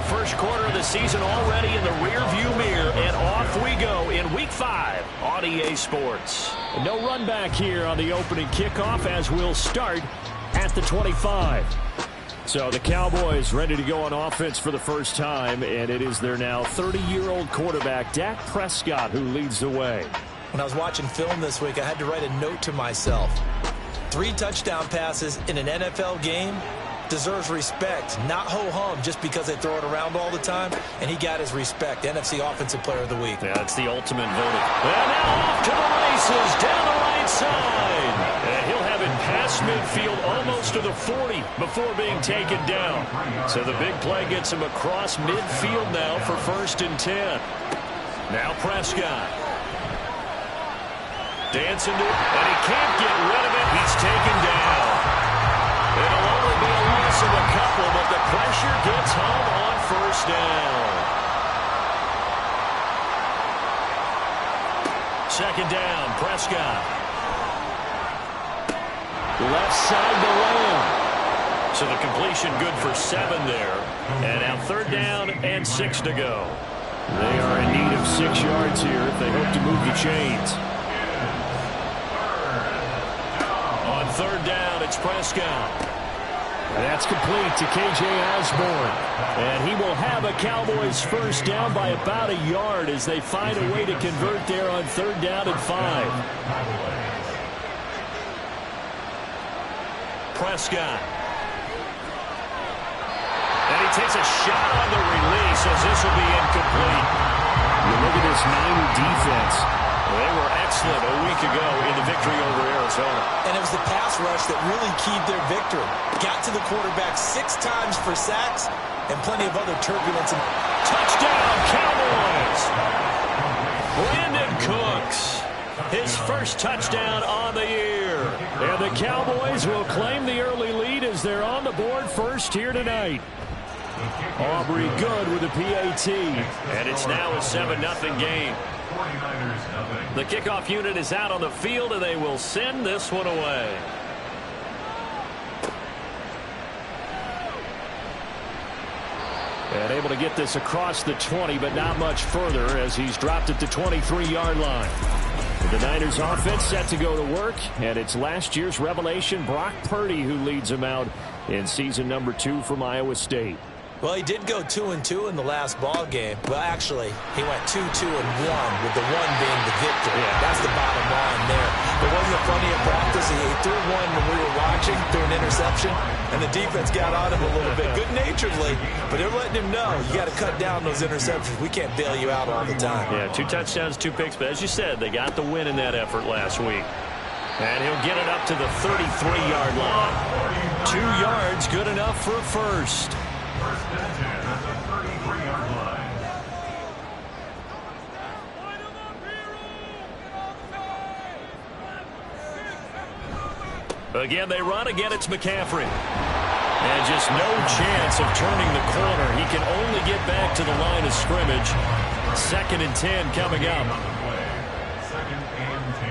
first quarter of the season already in the rearview mirror, and off we go in Week 5 on EA Sports. No run back here on the opening kickoff as we'll start at the 25. So the Cowboys ready to go on offense for the first time, and it is their now 30-year-old quarterback, Dak Prescott, who leads the way. When I was watching film this week, I had to write a note to myself. 3 touchdown passes in an NFL game deserves respect, not ho-hum just because they throw it around all the time, and he got his respect. NFC Offensive Player of the Week. Yeah, that's the ultimate verdict. And now off to the races down the right side. And he'll have it past midfield almost to the 40 before being taken down. So the big play gets him across midfield now for 1st and 10. Now Prescott. Dancing to it, and he can't get rid of it. He's taken down. It'll only be a loss of a couple, but the pressure gets home on 1st down. 2nd down, Prescott. Left side to Lamb. So the completion good for 7 there. And now 3rd down and 6 to go. They are in need of 6 yards here if they hope to move the chains. On 3rd down, it's Prescott. That's complete to K.J. Osborne. And he will have a Cowboys 1st down by about a yard as they find a way to convert there on 3rd down and 5. Prescott. And he takes a shot on the release as this will be incomplete. You look at this Niner defense. They were excellent a week ago in the victory over Arizona. And it was the pass rush that really keyed their victory. Got to the quarterback 6 times for sacks and plenty of other turbulence. Touchdown, Cowboys! Brandon Cooks, his 1st touchdown on the year. And the Cowboys will claim the early lead as they're on the board first here tonight. Aubrey Good with a PAT. And it's now a 7-0 game. The kickoff unit is out on the field, and they will send this one away. And able to get this across the 20, but not much further as he's dropped at the 23-yard line. The Niners offense set to go to work, and it's last year's revelation, Brock Purdy, who leads them out in season number 2 from Iowa State. Well, he did go 2-2 in the last ball game. Well, actually, he went 2-2-1, with the 1 being the victory. Yeah. That's the bottom line there. But wasn't it funny at practice? He threw one when we were watching, threw an interception, and the defense got on him a little bit, good-naturedly. But they're letting him know, you got to cut down those interceptions. We can't bail you out all the time. Yeah, 2 touchdowns, 2 picks. But as you said, they got the win in that effort last week. And he'll get it up to the 33-yard line. 2 yards, good enough for a 1st. Again, they run. Again, it's McCaffrey. And just no chance of turning the corner. He can only get back to the line of scrimmage. 2nd and 10 coming up. 2nd and 10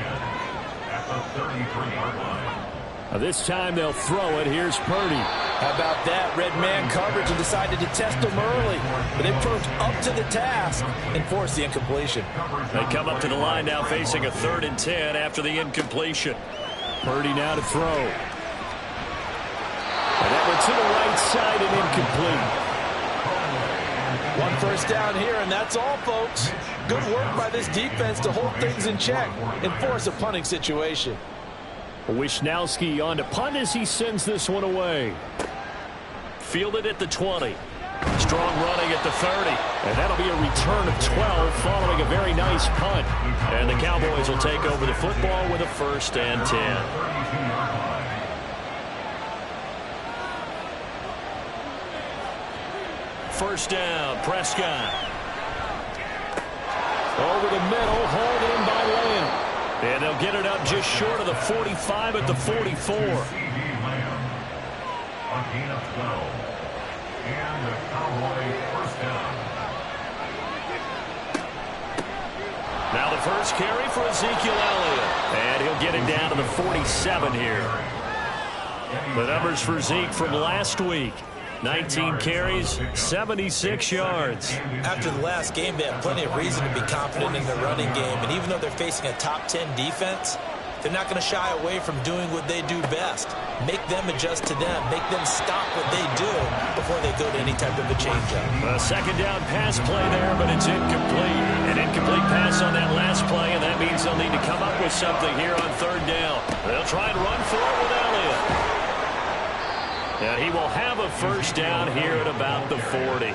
at the 33-yard line. This time they'll throw it. Here's Purdy. How about that? Red man coverage and decided to test him early. But they proved up to the task and forced the incompletion. They come up to the line now facing a 3rd and 10 after the incompletion. Purdy now to throw. And that one to the right side and incomplete. 1 1st down here, and that's all, folks. Good work by this defense to hold things in check and force a punting situation. Wishnowski on to punt as he sends this one away. Fielded at the 20. Strong running at the 30. And that'll be a return of 12 following a very nice punt. And the Cowboys will take over the football with a 1st and 10. First down, Prescott. Over the middle, hauled in by Lamb. And they'll get it up just short of the 45 at the 44. And the Cowboy 1st down. Now the first carry for Ezekiel Elliott. And he'll get it down to the 47 here. The numbers for Zeke from last week. 19 carries, 76 yards. After the last game, they have plenty of reason to be confident in their running game. And even though they're facing a top 10 defense, they're not going to shy away from doing what they do best. Make them adjust to them. Make them stop what they do before they go to any type of a change-up. A second down pass play there, but it's incomplete. An incomplete pass on that last play, and that means they'll need to come up with something here on third down. They'll try and run for it with Elliott. And he will have a first down here at about the 40.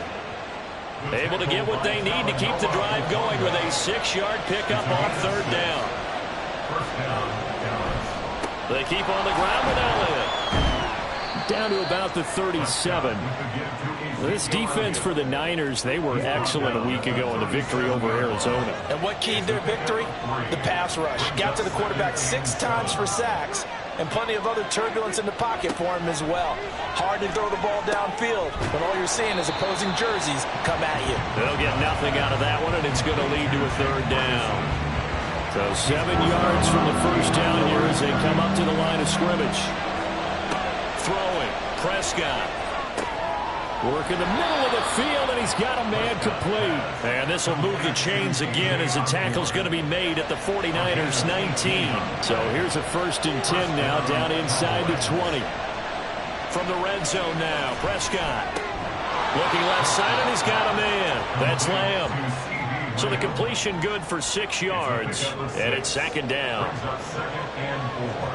Able to get what they need to keep the drive going with a 6-yard pickup on third down. They keep on the ground with Elliott. Down to about the 37. This defense for the Niners, they were excellent a week ago in the victory over Arizona. And what keyed their victory? The pass rush. Got to the quarterback 6 times for sacks, and plenty of other turbulence in the pocket for him as well. Hard to throw the ball downfield when all you're seeing is opposing jerseys come at you. They'll get nothing out of that one, and it's going to lead to a third down. So 7 yards from the first down here as they come up to the line of scrimmage. Throwing, Prescott. Work in the middle of the field, and he's got a man complete. And this will move the chains again as the tackle's going to be made at the 49ers 19. So here's a 1st and 10 now down inside the 20. From the red zone now, Prescott. Looking left side, and he's got a man. That's Lamb. So the completion good for 6 yards, and it's second down. Second and 4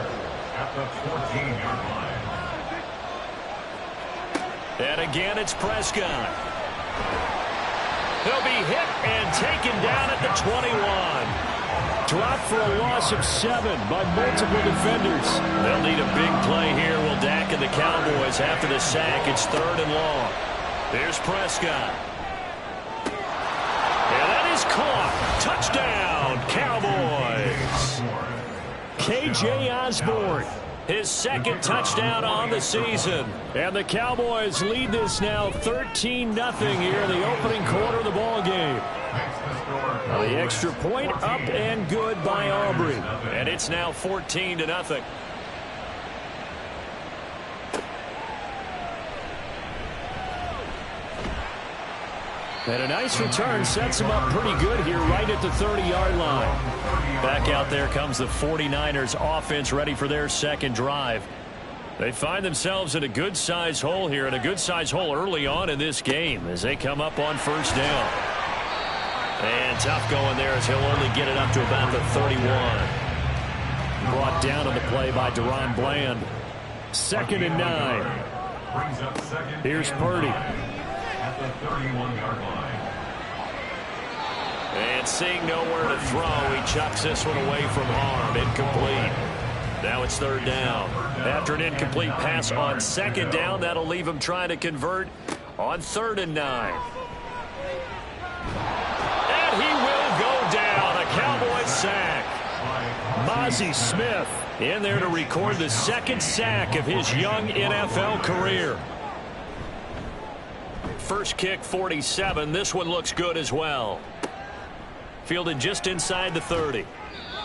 at the 14-yard line. And again, it's Prescott. He'll be hit and taken down at the 21. Dropped for a loss of 7 by multiple defenders. They'll need a big play here. Will Dak and the Cowboys after the sack. It's 3rd and long. There's Prescott. Caught. Touchdown, Cowboys. KJ Osborne. His 2nd touchdown on the season. And the Cowboys lead this now 13-0 here in the opening quarter of the ball game. The extra point up and good by Aubrey. And it's now 14-0. And a nice return sets him up pretty good here right at the 30-yard line. Back out there comes the 49ers offense ready for their second drive. They find themselves in a good-sized hole here, and a good-sized hole early on in this game as they come up on first down. And tough going there as he'll only get it up to about the 31. Brought down on the play by Deron Bland. 2nd and 9. Here's Purdy. At the 31-yard line. And seeing nowhere to throw, he chucks this one away from harm. Incomplete. Now it's 3rd down. After an incomplete pass on 2nd down, that'll leave him trying to convert on 3rd and 9. And he will go down. A Cowboys sack. Mazi Smith in there to record the 2nd sack of his young NFL career. First kick, 47. This one looks good as well. Fielded just inside the 30.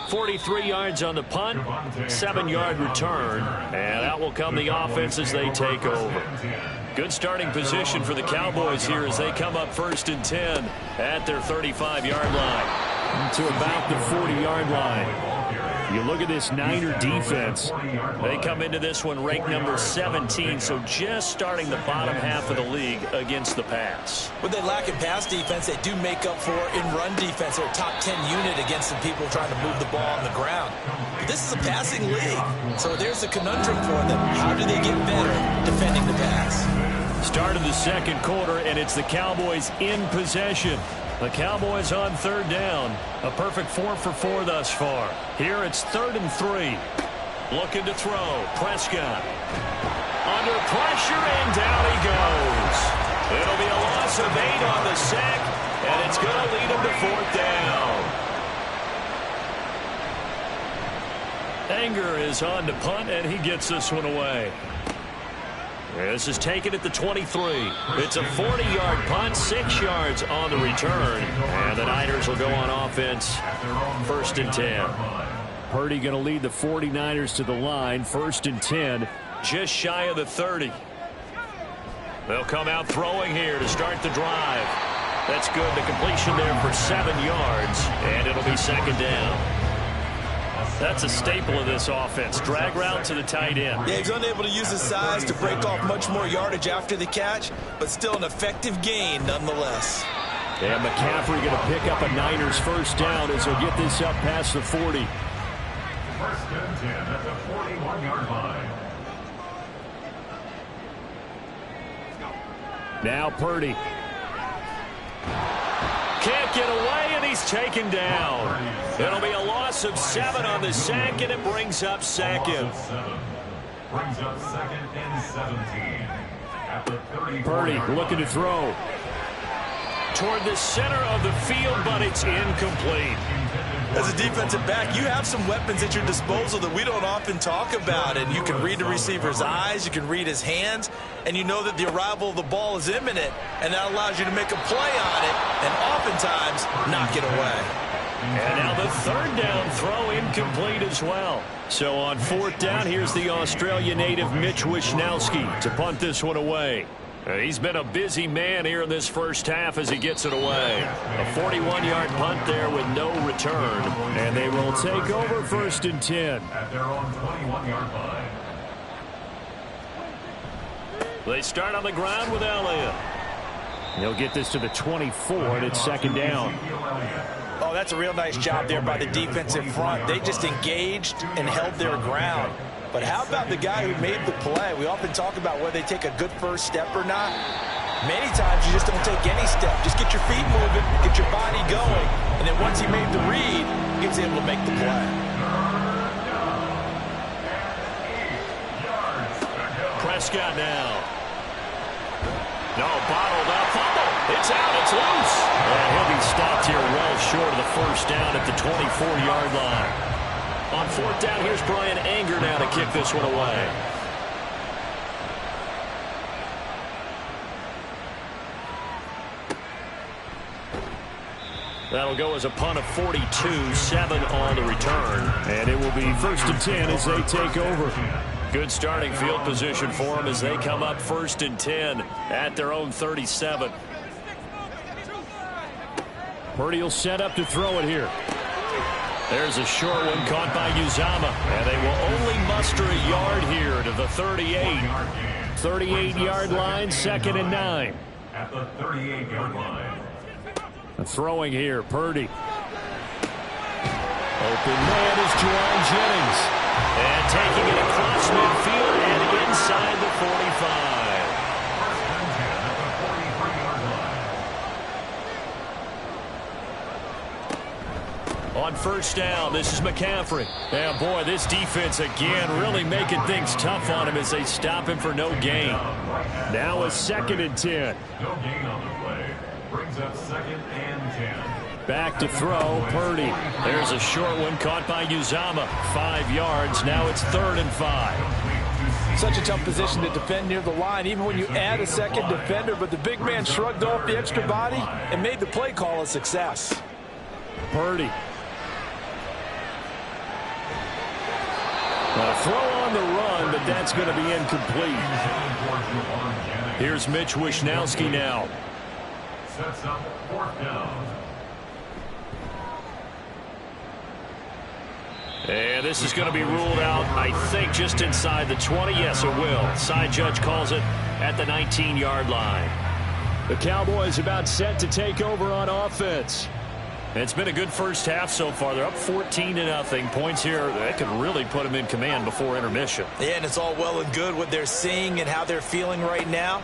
43 yards on the punt, 7-yard return, and out will come the offense as they take over. Good starting position for the Cowboys here as they come up 1st and 10 at their 35-yard line. To about the 40-yard line. You look at this Niner defense. They come into this one ranked number 17, so just starting the bottom half of the league against the pass. What they lack in pass defense, they do make up for in run defense. They're a top 10 unit against the people trying to move the ball on the ground. But this is a passing league, so there's a conundrum for them. How do they get better defending the pass? Start of the 2nd quarter, and it's the Cowboys in possession. The Cowboys on 3rd down. A perfect 4 for 4 thus far. Here it's 3rd and 3. Looking to throw. Prescott. Under pressure, and down he goes. It'll be a loss of 8 on the sack, and it's going to lead him to 4th down. Anger is on to punt, and he gets this one away. This is taken at the 23. It's a 40-yard punt, 6 yards on the return. And the Niners will go on offense, 1st and 10. Purdy going to lead the 49ers to the line, 1st and 10. Just shy of the 30. They'll come out throwing here to start the drive. That's good. The completion there for 7 yards, and it'll be second down. That's a staple of this offense. Drag route to the tight end. Yeah, he's unable to use his size to break off much more yardage after the catch, but still an effective gain nonetheless. And McCaffrey going to pick up a Niners first down as he'll get this up past the 40. First and 10 at the 41-yard line. Now Purdy. Can't get away, and he's taken down. It'll be a loss of 7 on the sack, and it brings up second. Brings up second and 17 at the 30. Purdy looking to throw. Toward the center of the field, but it's incomplete. As a defensive back, you have some weapons at your disposal that we don't often talk about, and you can read the receiver's eyes, you can read his hands, and you know that the arrival of the ball is imminent, and that allows you to make a play on it and oftentimes knock it away. And now the third down throw incomplete as well. So on fourth down, here's the Australia native Mitch Wishnowsky to punt this one away. He's been a busy man here in this first half as he gets it away. A 41-yard punt there with no return. And they will take over first and 10. At their own 21-yard line. They start on the ground with Elliott. They'll get this to the 24, and it's second down. Oh, that's a real nice job there by the defensive front. They just engaged and held their ground. But how about the guy who made the play? We often talk about whether they take a good first step or not. Many times you just don't take any step. Just get your feet moving, get your body going, and then once he made the read, he was able to make the play. Prescott now. No, bottled up. Fumble. It's out. It's loose. And he'll be stopped here well short of the first down at the 24-yard line. On fourth down, here's Brian Anger now to kick this one away. That'll go as a punt of 42, 7 on the return. And it will be first and 10 as they take over. Good starting field position for them as they come up first and 10 at their own 37. Purdy will set up to throw it here. There's a short one caught by Uzama, and they will only muster a yard here to the 38. 38-yard line, second and 9. At the 38-yard line. Throwing here, Purdy. Open man is Juwan Jennings. And taking it across midfield and inside the 45. On first down, this is McCaffrey. Yeah, boy, this defense again really making things tough on him as they stop him for no gain. Now a second and 10. No gain on the play. Brings up second and 10. Back to throw, Purdy. There's a short one caught by Uzama. 5 yards. Now it's third and 5. Such a tough position to defend near the line, even when you add a second defender, but the big man shrugged off the extra body and made the play call a success. Purdy. A throw on the run, but that's going to be incomplete. Here's Mitch Wishnowsky now. Sets up fourth down. And this is going to be ruled out, I think, just inside the 20. Yes, it will. Side judge calls it at the 19-yard line. The Cowboys about set to take over on offense. It's been a good first half so far. They're up 14-0. Points here that could really put them in command before intermission. Yeah, and it's all well and good what they're seeing and how they're feeling right now.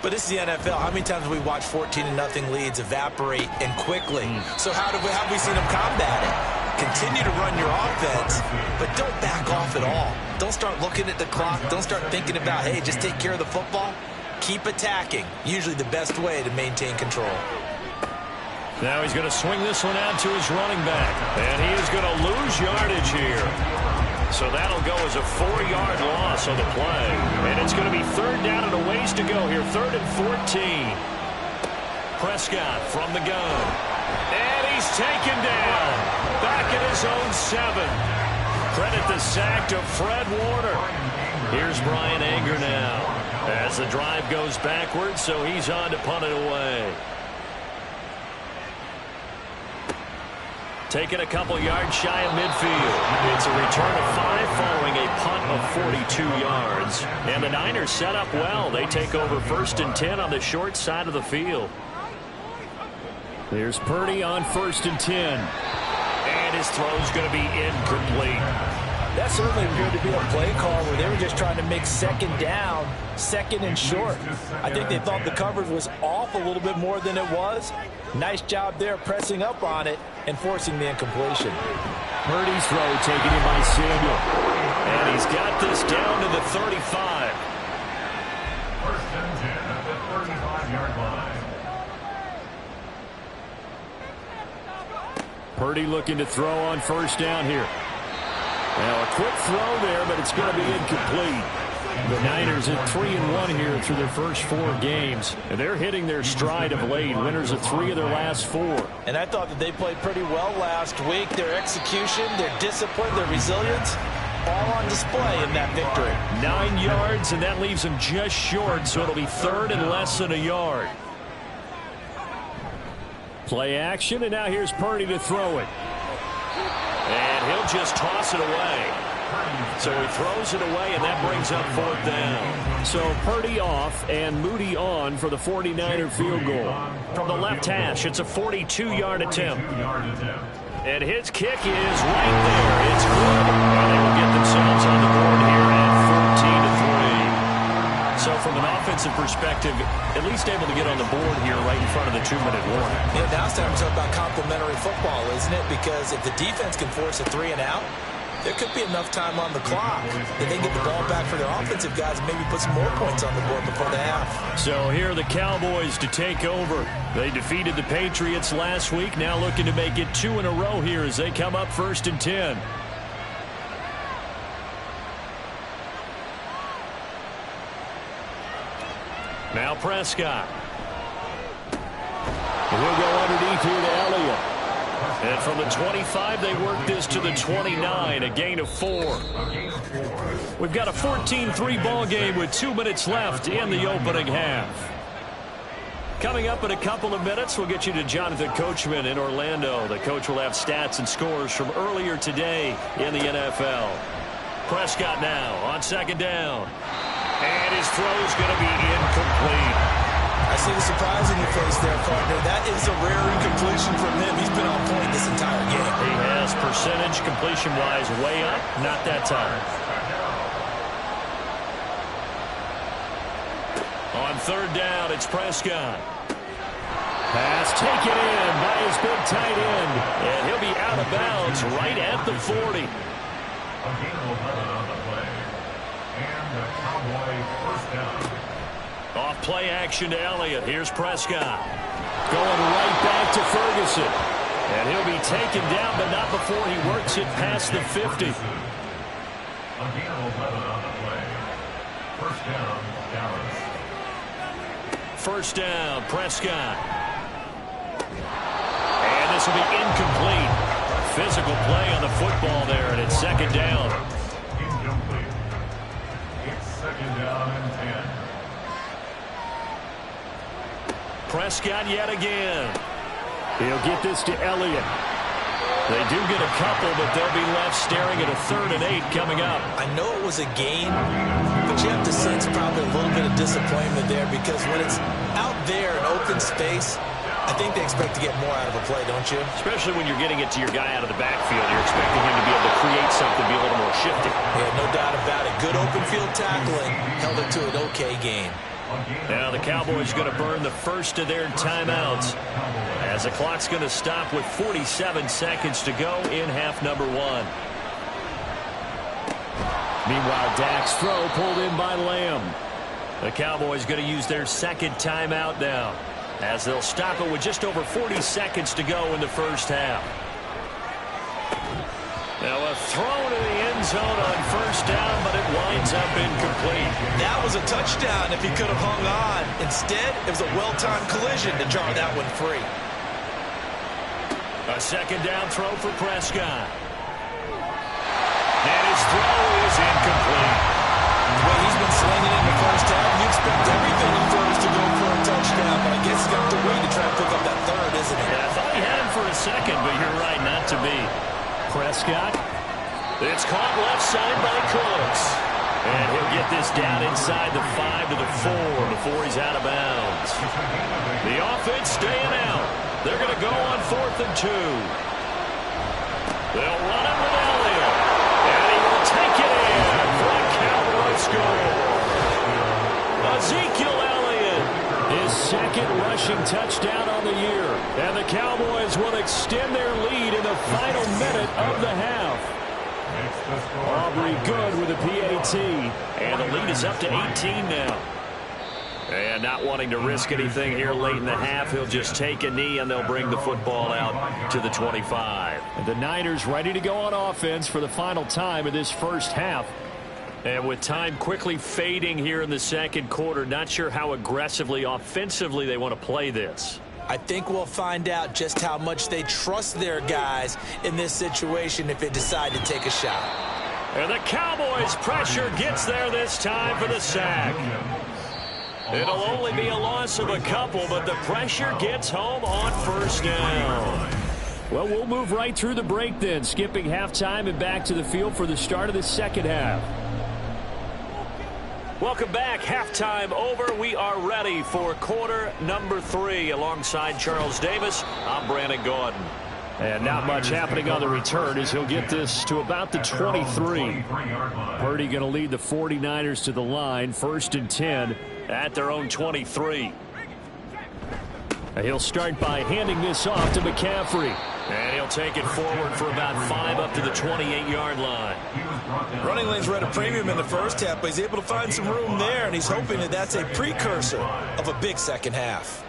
But this is the NFL. How many times have we watched 14-0 leads evaporate and quickly? So how have we seen them combat it? Continue to run your offense, but don't back off at all. Don't start looking at the clock. Don't start thinking about, hey, just take care of the football. Keep attacking. Usually the best way to maintain control. Now he's going to swing this one out to his running back. And he is going to lose yardage here. So that'll go as a 4-yard loss on the play. And it's going to be third down and a ways to go here. Third and 14. Prescott from the gun. And he's taken down. Back at his own 7. Credit the sack to Fred Warner. Here's Bryan Anger now as the drive goes backwards, so he's on to punt it away. Taking a couple yards shy of midfield. It's a return of 5 following a punt of 42 yards. And the Niners set up well. They take over 1st and 10 on the short side of the field. There's Purdy on 1st and 10. And his throw's going to be incomplete. That certainly appeared to be a play call where they were just trying to make 2nd down, 2nd and short. I think they thought the coverage was off a little bit more than it was. Nice job there pressing up on it and forcing the incompletion. Purdy's throw taken in by Samuel. And he's got this down to the 35. 1st and 10 at the 35-yard line. Purdy looking to throw on 1st down here. Now a quick throw there, but it's going to be incomplete. The Niners at 3-1 here through their first 4 games. And they're hitting their stride of late. Winners of 3 of their last 4. And I thought that they played pretty well last week. Their execution, their discipline, their resilience, all on display in that victory. 9 yards, and that leaves them just short, so it'll be 3rd and less than a yard. Play action, and now here's Purdy to throw it. And he'll just toss it away. So he throws it away, and that brings up 4th down. So Purdy off and Moody on for the 49er field goal. From the left hash, it's a 42-yard attempt. And his kick is right there. It's good. And they will get themselves on the board here at 14-3. So from an offensive perspective, at least able to get on the board here right in front of the 2-minute warning. Yeah, now it's time to talk about complementary football, isn't it? Because if the defense can force a 3 and out, there could be enough time on the clock that they get the ball back for their offensive guys and maybe put some more points on the board before the half. So here are the Cowboys to take over. They defeated the Patriots last week, now looking to make it 2 in a row here as they come up 1st and 10. Now Prescott. We'll go underneath here to Elliott. And from the 25, they work this to the 29, a gain of 4. We've got a 14-3 ball game with 2 minutes left in the opening half. Coming up in a couple of minutes, we'll get you to Jonathan Coachman in Orlando. The coach will have stats and scores from earlier today in the NFL. Prescott now on 2nd down. And his throw's going to be incomplete. I see the surprise in your face there, partner. That is a rare incompletion from him. He's been on point this entire game. He has percentage completion-wise way up. Not that time. On 3rd down, it's Prescott. Pass taken in by his big tight end. And he'll be out of bounds right at the 40. A gain of 11 on the play. And the Cowboy 1st down. Off play action to Elliott. Here's Prescott. Going right back to Ferguson. And he'll be taken down, but not before he works it past the 50. A gain of 11 on the play. 1st down, Dallas. 1st down, Prescott. And this will be incomplete. Physical play on the football there, and it's 2nd down. Incomplete. It's 2nd down and 10. Prescott yet again. He'll get this to Elliott. They do get a couple, but they'll be left staring at a 3rd and 8 coming up. I know it was a gain, but you have to sense probably a little bit of disappointment there because when it's out there in open space, I think they expect to get more out of a play, don't you? Especially when you're getting it to your guy out of the backfield. You're expecting him to be able to create something, be a little more shifty. Yeah, no doubt about it. Good open field tackling held it to an okay game. Now the Cowboys going to burn the first of their timeouts as the clock's going to stop with 47 seconds to go in half number 1. Meanwhile, Dak's throw pulled in by Lamb. The Cowboys going to use their 2nd timeout now as they'll stop it with just over 40 seconds to go in the first half. Now a throw to the end zone on 1st down, but it winds up incomplete. That was a touchdown if he could have hung on. Instead, it was a well-timed collision to jar that one free. A 2nd down throw for Prescott. throw is incomplete. The way he's been slinging it in the first half, you expect everything he throws to go for a touchdown, but I guess he's got to wait to try to pick up that third, isn't he? Yeah, I thought he had him for a second, but you're right, not to be. Prescott. It's caught left side by Cooks. And he'll get this down inside the 5 to the 4 before he's out of bounds. The offense staying out. They're going to go on 4th and 2. They'll run it with Elliott. And he will take it in for a Cowboy score. Ezekiel Elliott. His second rushing touchdown on the year. And the Cowboys will extend their lead in the final minute of the half. Aubrey Good with a PAT. And the lead is up to 18 now. And not wanting to risk anything here late in the half, he'll just take a knee and they'll bring the football out to the 25. And the Niners ready to go on offense for the final time of this first half. And with time quickly fading here in the second quarter, not sure how aggressively, offensively they want to play this. I think we'll find out just how much they trust their guys in this situation if they decide to take a shot. And the Cowboys' pressure gets there this time for the sack. It'll only be a loss of a couple, but the pressure gets home on first down. Well, we'll move right through the break then, skipping halftime and back to the field for the start of the second half. Welcome back. Halftime over. We are ready for quarter number 3. Alongside Charles Davis, I'm Brandon Gordon. And not much happening on the return as he'll get this to about the 23. Purdy going to lead the 49ers to the line. 1st and 10 at their own 23. He'll start by handing this off to McCaffrey. And he'll take it forward for about 5 up to the 28-yard line. Running lanes were at a premium in the first half, but he's able to find some room there, and he's hoping that that's a precursor of a big second half.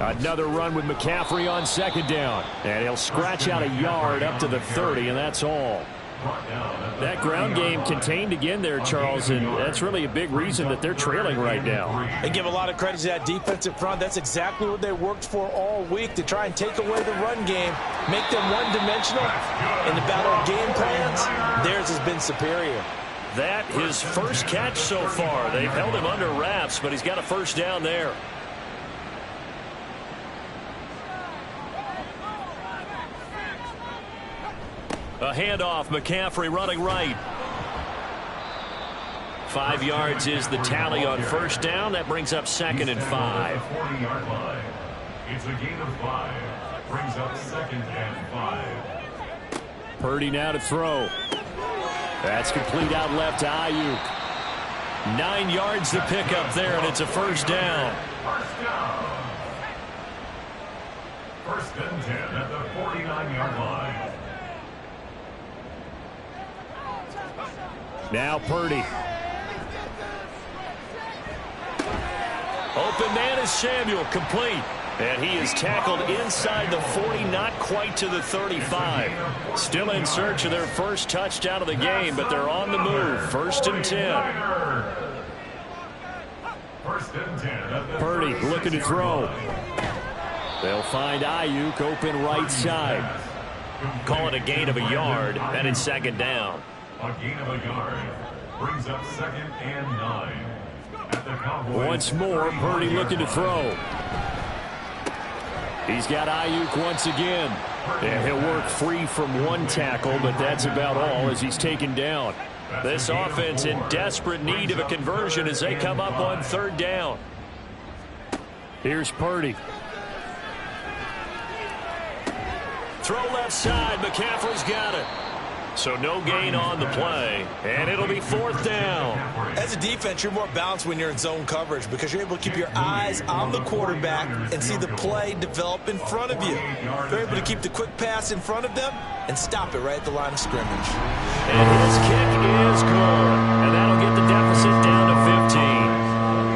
Another run with McCaffrey on 2nd down. And he'll scratch out a yard up to the 30, and that's all. That ground game contained again there, Charles, and that's really a big reason that they're trailing right now. They give a lot of credit to that defensive front. That's exactly what they worked for all week, to try and take away the run game, make them one-dimensional. In the battle of game plans, theirs has been superior. That his first catch so far. They've held him under wraps, but he's got a first down there. A handoff, McCaffrey running right. 5 yards is the tally on first down. That brings up 2nd and 5. 40-yard line. It's a gain of 5. Brings up 2nd and 5. Purdy now to throw. That's complete out left to Ayuk. 9 yards to pick up there, and it's a first down. First down. 1st and 10 at the 49-yard line. Now Purdy. Open man is Samuel, complete. And he is tackled inside the 40, not quite to the 35. Still in search of their first touchdown of the game, but they're on the move. 1st and 10. 1st and 10. Purdy looking to throw. They'll find Ayuk open right side. Call it a gain of a yard, and it's 2nd down. A gain of a yard brings up 2nd and 9. At the Cowboys. Once more, Purdy looking to throw. He's got Ayuk once again. And he'll work free from one tackle, but that's about all as he's taken down. This offense in desperate need of a conversion as they come up on 3rd down. Here's Purdy. Throw left side. McCaffrey's got it. So no gain on the play, and it'll be 4th down. As a defense, you're more balanced when you're in zone coverage because you're able to keep your eyes on the quarterback and see the play develop in front of you. You're able to keep the quick pass in front of them and stop it right at the line of scrimmage. And his kick is good, and that'll get the deficit down to 15.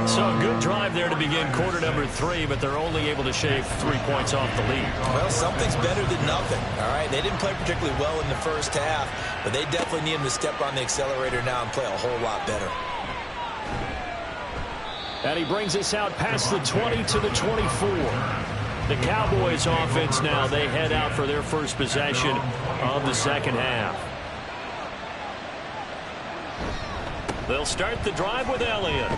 So a good drive there to begin quarter number 3, but they're only able to shave 3 points off the lead. Well, something's better than nothing, all right? They didn't play particularly well in the first half, but they definitely need him to step on the accelerator now and play a whole lot better. And he brings us out past the 20 to the 24. The Cowboys offense now, they head out for their first possession of the second half. They'll start the drive with Elliott.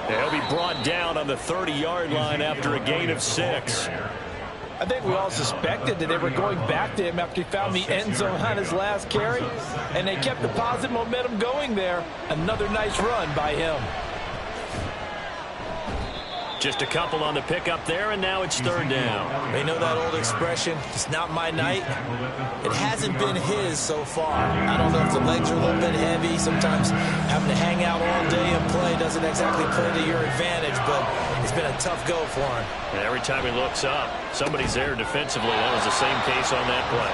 He'll be brought down on the 30-yard line after a gain of 6. I think we all suspected that they were going back to him after he found the end zone on his last carry, and they kept the positive momentum going there. Another nice run by him. Just a couple on the pickup there, and now it's 3rd down. They know that old expression, it's not my night. It hasn't been his so far. I don't know if the legs are a little bit heavy. Sometimes having to hang out all day and play doesn't exactly play to your advantage, but it's been a tough go for him. And every time he looks up, somebody's there defensively. That was the same case on that play.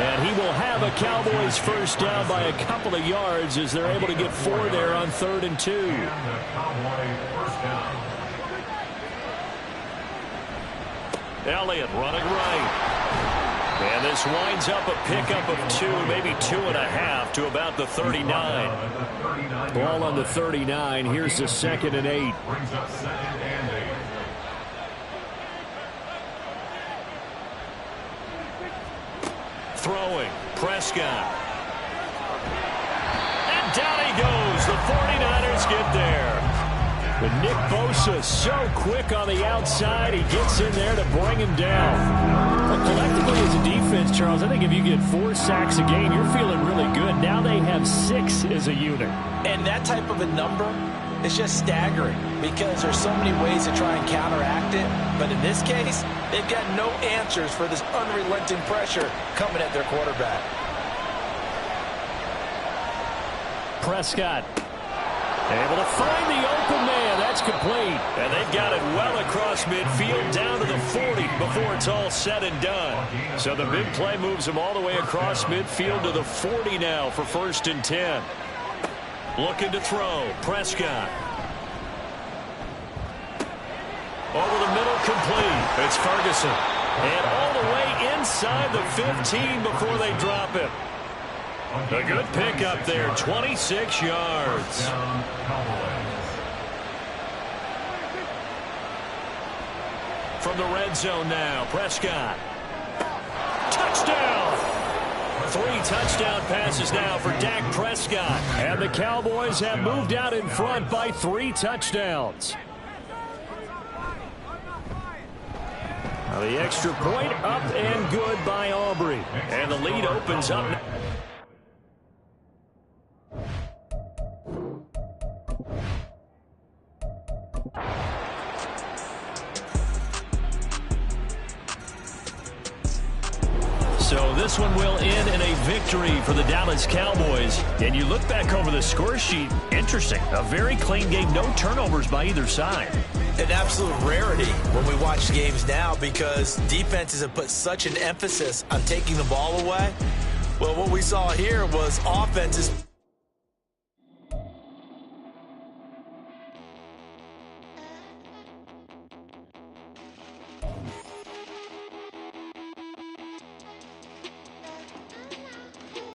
And he will have a Cowboys first down by a couple of yards as they're able to get 4 there on 3rd and 2. And the Cowboy first down. Elliott running right. And this winds up a pickup of 2, maybe 2.5 to about the 39. Ball on the 39. Here's the 2nd and 8. Brings up 2nd and 8. Throwing. Prescott. And down he goes. The 49ers get there. But Nick Bosa so quick on the outside. He gets in there to bring him down. Well, collectively as a defense, Charles, I think if you get 4 sacks a game, you're feeling really good. Now they have 6 as a unit. And that type of a number is just staggering because there's so many ways to try and counteract it. But in this case, they've got no answers for this unrelenting pressure coming at their quarterback. Prescott able to find the open man. That's complete. And they've got it well across midfield down to the 40 before it's all said and done. So the big play moves them all the way across midfield to the 40 now for 1st and 10. Looking to throw. Prescott. Over the middle, complete. It's Ferguson. And all the way inside the 15 before they drop it. A good pickup there, 26 yards. From the red zone now, Prescott. Touchdown! 3 touchdown passes now for Dak Prescott. And the Cowboys have moved out in front by 3 touchdowns. Now the extra point up and good by Aubrey. And the lead opens up. So this one will end in a victory for the Dallas Cowboys. And you look back over the score sheet, interesting. A very clean game, no turnovers by either side. An absolute rarity when we watch games now because defenses have put such an emphasis on taking the ball away. Well, what we saw here was offenses